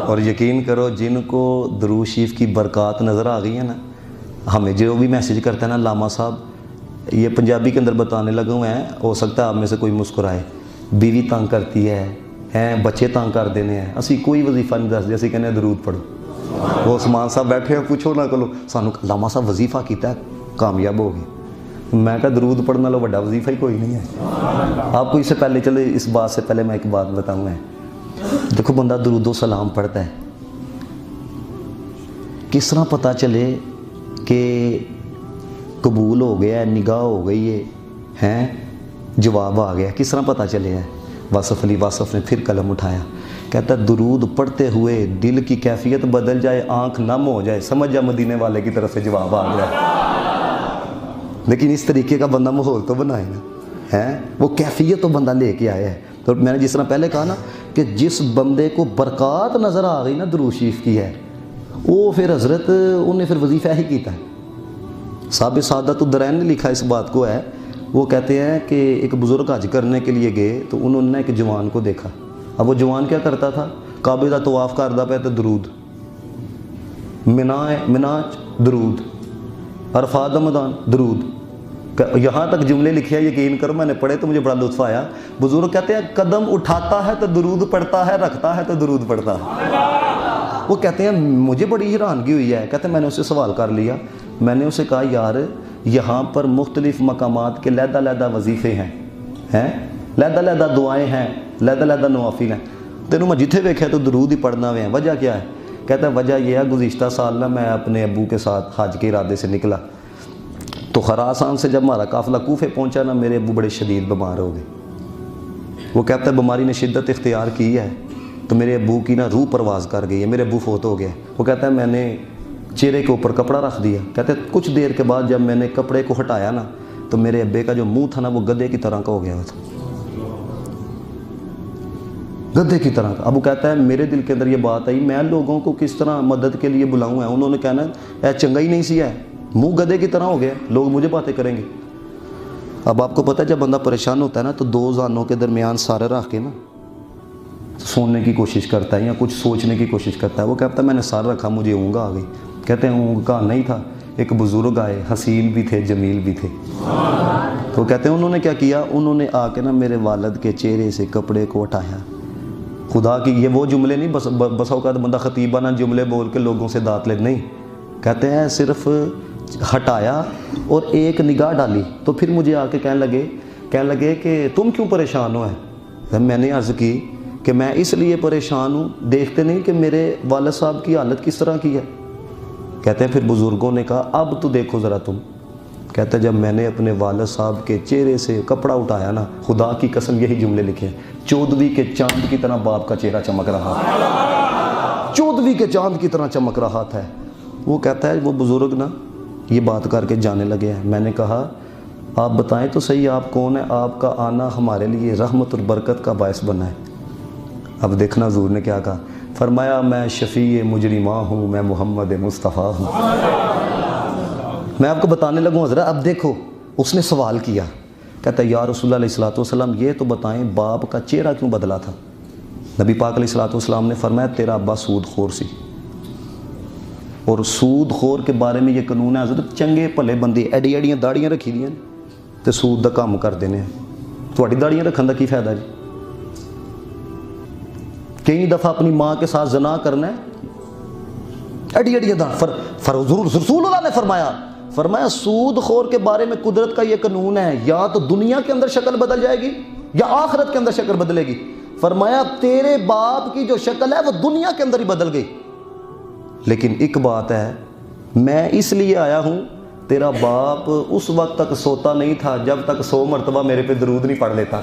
اور یقین کرو جن کو درود شریف کی برکات نظر آ گئی ہیں نا، ہمیں جو بھی میسیج کرتا ہے نا لاما صاحب، یہ پنجابی کے اندر بتانے لگے ہوئے ہیں، ہو سکتا ہے آپ میں سے کوئی مسکرائے، بیوی تنگ کرتی ہے بچے تنگ کر دینے ہیں، اسی کوئی وظیفہ نہیں دس دیا، اسی کہنے درود پڑھو۔ وہ عثمان صاحب بیٹھے ہیں، پوچھو نہ کرو سانو لاما صاحب وظیفہ کیتا ہے کامیاب ہو گئی۔ میں کہا درود پڑھنا لو بڑا وظیفہ ہی کوئی نہیں ہے۔ آپ کو اس سے پہلے چلے اس بات سے پہلے میں ایک بات بتاؤں گا، دیکھو بندہ درود و سلام پڑھتا ہے، کس طرح پتہ چلے کہ قبول ہو گیا ہے، نگاہ ہو گئی ہے، جواب آ گیا، کس طرح پتہ چلے ہے؟ واصف علی واصف نے پھر قلم اٹھایا، کہتا ہے درود پڑھتے ہوئے دل کی کیفیت بدل جائے، آنکھ نم ہو جائے، سمجھ جا مدینے والے کی طرف سے جواب آ گیا۔ لیکن اس طریقے کا بندہ ماحول تو بنائے نا، وہ کیفیت تو بندہ لے کے آیا ہے۔ تو میں نے جس طرح پہلے کہا نا کہ جس بندے کو برکات نظر آ گئی نا درود شریف کی ہے، وہ پھر حضرت انہیں پھر وظیفہ ہی کیتا ہے۔ صاحب سعادت الدرین نے لکھا اس بات کو ہے، وہ کہتے ہیں کہ ایک بزرگ حج کرنے کے لیے گئے تو انہوں نے ایک جوان کو دیکھا، اب وہ جوان کیا کرتا تھا، کعبے کا طواف کرتا پہ تو درود، منا درود، عرفات میدان درود، یہاں تک جملے لکھے ہیں، یقین کرو میں نے پڑھے تو مجھے بڑا لطف آیا۔ بزرگ کہتے ہیں قدم اٹھاتا ہے تو درود پڑھتا ہے، رکھتا ہے تو درود پڑھتا ہے۔ وہ کہتے ہیں مجھے بڑی حیرانگی ہوئی ہے، کہتے ہیں میں نے اسے سوال کر لیا، میں نے اسے کہا یار یہاں پر مختلف مقامات کے علیحدہ علیحدہ وظیفے ہیں، علیحدہ علیحدہ دعائیں ہیں، علیحدہ علیحدہ نوافل ہیں، تینوں میں جتھے ویکھے تو درود ہی پڑھنا ہوئے ہیں، وجہ کیا ہے؟ کہتا ہے وجہ یہ ہے گزشتہ سال نا میں اپنے ابو کے ساتھ حج کے ارادے سے نکلا تو خراسان سے جب ہمارا قافلہ کوفے پہنچا نا میرے ابو بڑے شدید بیمار ہو گئے۔ وہ کہتا ہے بیماری نے شدت اختیار کی ہے تو میرے ابو کی نا روح پرواز کر گئی ہے، میرے ابو فوت ہو گئے۔ وہ کہتا ہے میں نے چہرے کے اوپر کپڑا رکھ دیا، کہتے ہیں کچھ دیر کے بعد جب میں نے کپڑے کو ہٹایا نا تو میرے ابے کا جو منہ تھا نا وہ گدھے کی طرح کا ہو گیا تھا، گدھے کی طرح کا۔ اب وہ کہتا ہے میرے دل کے اندر یہ بات آئی میں لوگوں کو کس طرح مدد کے لیے بلاؤں ہے، انہوں نے کہنا اے چنگا ہی نہیں سیا ہے، منہ گدھے کی طرح ہو گیا، لوگ مجھے باتیں کریں گے۔ اب آپ کو پتہ ہے جب بندہ پریشان ہوتا ہے نا تو دو زانوں کے درمیان سارے رکھ کے نا سونے کی کوشش کرتا ہے یا کچھ سوچنے کی کوشش کرتا ہے۔ وہ کہتا ہے میں نے سار رکھا مجھے اونگ آ گئی، کہتے ہیں اونگ کا نہیں تھا، ایک بزرگ آئے حسین بھی تھے جمیل بھی تھے، تو کہتے ہیں انہوں نے کیا کیا، انہوں نے آ کے نا میرے والد کے چہرے سے کپڑے کو ہٹایا۔ خدا کی یہ وہ جملے نہیں بس اوقات بندہ خطیبانہ جملے بول کے لوگوں سے دانت لے، نہیں، کہتے ہیں صرف ہٹایا اور ایک نگاہ ڈالی تو پھر مجھے آ کے کہنے لگے کہ تم کیوں پریشان ہو ہے؟ میں نے عرض کی کہ میں اس لیے پریشان ہوں، دیکھتے نہیں کہ میرے والد صاحب کی حالت کس طرح کی ہے؟ کہتے ہیں پھر بزرگوں نے کہا اب تو دیکھو ذرا تم، کہتے ہیں جب میں نے اپنے والد صاحب کے چہرے سے کپڑا اٹھایا نا، خدا کی قسم یہی جملے لکھے ہیں، 14ویں کے چاند کی طرح باپ کا چہرہ چمک رہا تھا، 14ویں کے چاند کی طرح چمک رہا تھا۔ وہ کہتا ہے وہ بزرگ نا یہ بات کر کے جانے لگے ہیں، میں نے کہا آپ بتائیں تو صحیح آپ کون ہیں، آپ کا آنا ہمارے لیے رحمت اور برکت کا باعث بنا ہے۔ اب دیکھنا حضور نے کیا کہا، فرمایا میں شفیع مجرماں ہوں، میں محمد مصطفیٰ ہوں۔ میں آپ کو بتانے لگوں حضرت، اب دیکھو اس نے سوال کیا، کہتا ہے یا رسول اللہ علیہ الصلوۃ والسلام یہ تو بتائیں باپ کا چہرہ کیوں بدلا تھا؟ نبی پاک علیہ الصلوۃ والسلام نے فرمایا تیرا ابا سود خور سی، اور سود خور کے بارے میں یہ قانون ہے حضرت چنگے بھلے بندے ایڈی ایڈیاں داڑیاں رکھی دیاں تے سود دا کام کر دینے ہیں، تہاڈی داڑیاں رکھن دا کی فائدہ جی؟ کئی دفعہ اپنی ماں کے ساتھ زنا کرنا ہے، ایڈی ایڈیاں رسول اللہ نے فرمایا سود خور کے بارے میں قدرت کا یہ قانون ہے، یا تو دنیا کے اندر شکل بدل جائے گی یا آخرت کے اندر شکل بدلے گی۔ فرمایا تیرے باپ کی جو شکل ہے وہ دنیا کے اندر ہی بدل گئی، لیکن ایک بات ہے میں اس لیے آیا ہوں تیرا باپ اس وقت تک سوتا نہیں تھا جب تک 100 مرتبہ میرے پہ درود نہیں پڑھ لیتا،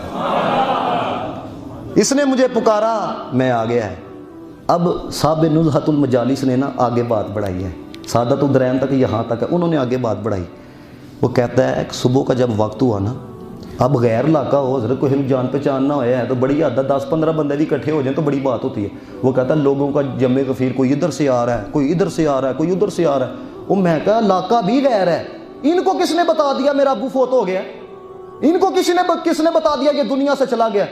اس نے مجھے پکارا میں آ گیا ہے۔ اب صاحب نزہۃ المجالس نے نا آگے بات بڑھائی ہے، سعادت الدرین تک یہاں تک ہے، انہوں نے آگے بات بڑھائی۔ وہ کہتا ہے صبح کا جب وقت ہوا نا، اب غیر علاقہ ہو حضرت کوئی جان پہچان نہ ہویا ہے تو بڑی حد 10-15 بندے بھی اکٹھے ہو جائیں تو بڑی بات ہوتی ہے۔ وہ کہتا ہے لوگوں کا جمع غفیر، کوئی ادھر سے آ رہا ہے، کوئی ادھر سے آ رہا ہے، کوئی ادھر سے آ رہا ہے۔ وہ میں کہا علاقہ بھی غیر ہے، ان کو کس نے بتا دیا میرا ابو فوت ہو گیا؟ ان کو کس نے بتا دیا کہ دنیا سے چلا گیا؟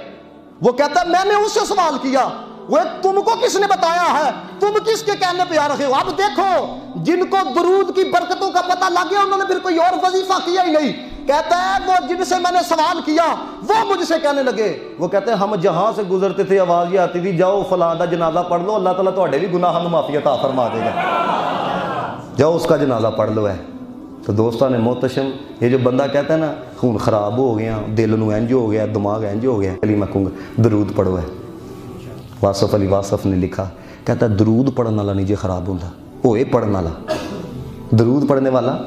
وہ کہتا ہے میں نے اس سے سوال کیا وہ تم کو کس نے بتایا ہے؟ تم کس کے کہنے پہ آ رہے ہو؟ اب دیکھو جن کو درود کی برکتوں کا پتہ لگ گیا انہوں نے پھر کوئی اور وظیفہ کیا ہی نہیں. کہتا ہے وہ جن سے میں نے سوال کیا وہ مجھ سے کہنے لگے, وہ کہتے ہیں ہم جہاں سے گزرتے تھے آواز یہ آتی تھی جاؤ فلاں دا جنازہ پڑھ لو, اللہ تعالیٰ تہاڈے بھی گناہاں نوں معافی عطا فرما دے گا, جاؤ اس کا جنازہ پڑھ لو. ہے تو دوستان محتشم, یہ جو بندہ کہتا ہے نا خون خراب ہو گیا, دل نو انج ہو گیا, دماغ انج ہو گیا, علی میں کہوں گا درود پڑھو. ہے واصف علی واصف نے لکھا, کہتا ہے درود پڑھنے والا نہیں جی خراب ہوندا, ہوئے پڑھنے والا. درود پڑھنے والا,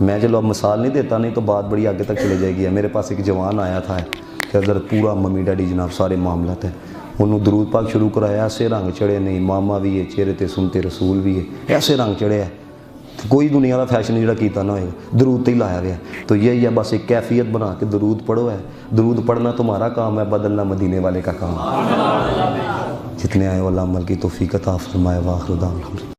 میں چلو اب مثال نہیں دیتا, نہیں تو بات بڑی آگے تک چلے جائے گی. میرے پاس ایک جوان آیا تھا کہ حضرت پورا ممی ڈیڈی جناب سارے معاملات ہیں, انہوں درود پاک شروع کرایا, ایسے رنگ چڑھے نہیں, ماما بھی ہے چہرے تے سنتے رسول بھی ہے, ایسے رنگ چڑھے ہے کوئی دنیا کا فیشن جڑا کیتا نہ ہوئے, درود تے ہی لایا گیا. تو یہی ہے بس ایک کیفیت بنا کے درود پڑھو. ہے درود پڑھنا تمہارا کام ہے, بدلنا مدینے والے کا کام. جتنے آئے اللہ عمل کی توفیق عطا فرمائے. واخر دعوانا